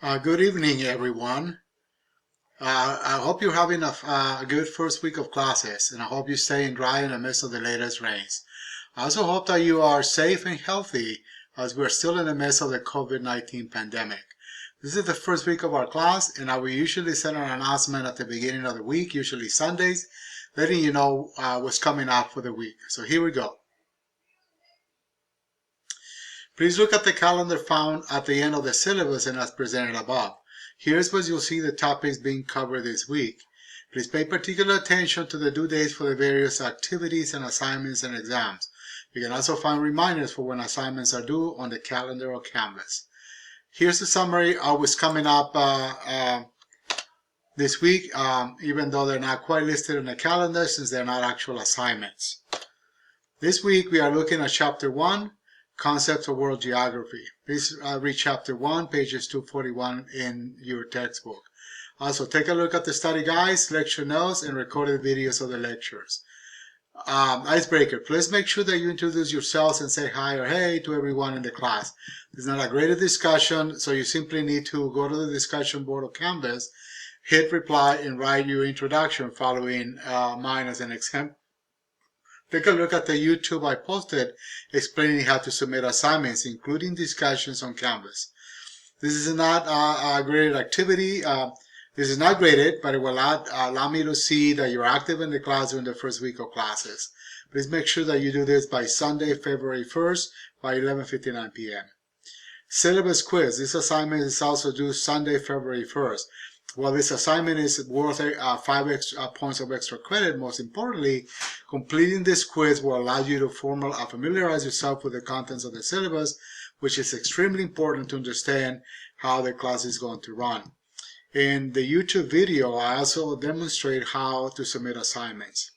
Good evening, everyone. I hope you're having a good first week of classes, and I hope you're staying dry in the midst of the latest rains. I also hope that you are safe and healthy as we're still in the midst of the COVID-19 pandemic. This is the first week of our class, and I will usually send an announcement at the beginning of the week, usually Sundays, letting you know what's coming up for the week. So here we go. Please look at the calendar found at the end of the syllabus and as presented above. Here's where you'll see the topics being covered this week. Please pay particular attention to the due dates for the various activities and assignments and exams. You can also find reminders for when assignments are due on the calendar or Canvas. Here's the summary of what's coming up this week, even though they're not quite listed on the calendar since they're not actual assignments. This week we are looking at Chapter 1, Concepts of World Geography. Please read Chapter 1, pages 241 in your textbook. Also, take a look at the study guides, lecture notes, and recorded videos of the lectures. Icebreaker, please make sure that you introduce yourselves and say hi or hey to everyone in the class. This is not a graded discussion, so you simply need to go to the discussion board of Canvas, hit reply, and write your introduction following mine as an example. Take a look at the YouTube I posted explaining how to submit assignments, including discussions on Canvas. This is not a graded activity. This is not graded, but it will allow me to see that you're active in the class during the first week of classes. Please make sure that you do this by Sunday, February 1st by 11:59 p.m. Syllabus quiz. This assignment is also due Sunday, February 1st. While this assignment is worth 5 points of extra credit, most importantly, completing this quiz will allow you to familiarize yourself with the contents of the syllabus, which is extremely important to understand how the class is going to run. In the YouTube video, I also demonstrate how to submit assignments.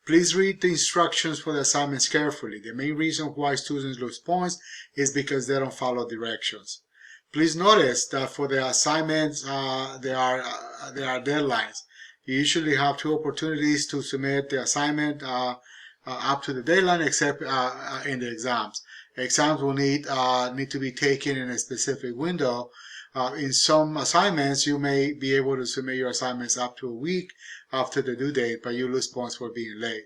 Please read the instructions for the assignments carefully. The main reason why students lose points is because they don't follow directions. Please notice that for the assignments, there are deadlines. You usually have 2 opportunities to submit the assignment up to the deadline, except in the exams. Exams will need to be taken in a specific window. In some assignments, you may be able to submit your assignments up to a week after the due date, but you lose points for being late.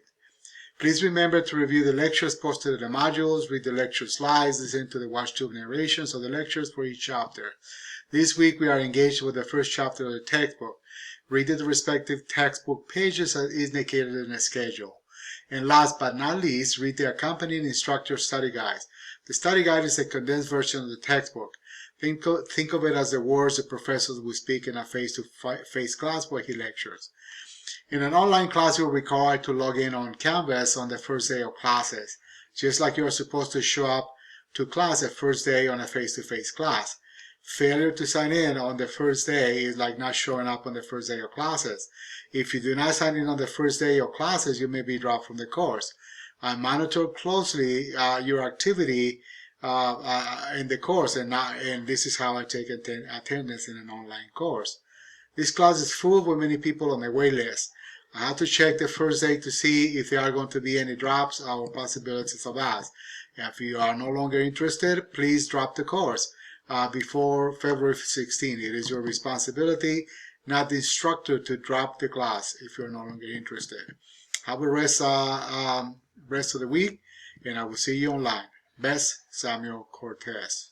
Please remember to review the lectures posted in the modules, read the lecture slides, listen to the WatchTube narrations of the lectures for each chapter. This week we are engaged with the first chapter of the textbook. Read the respective textbook pages as indicated in the schedule. And last but not least, read the accompanying instructor study guides. The study guide is a condensed version of the textbook. Think of it as the words the professors will speak in a face-to-face class where he lectures. In an online class, you're required to log in on Canvas on the first day of classes, just like you're supposed to show up to class the first day on a face-to-face class. Failure to sign in on the first day is like not showing up on the first day of classes. If you do not sign in on the first day of classes, you may be dropped from the course. I monitor closely your activity in the course, and this is how I take attendance in an online course. This class is full with many people on the wait list. I have to check the first day to see if there are going to be any drops or possibilities of that. If you are no longer interested, please drop the course before February 16. It is your responsibility, not the instructor, to drop the class if you're no longer interested. Have a rest of the week, and I will see you online. Best, Samuel Cortez.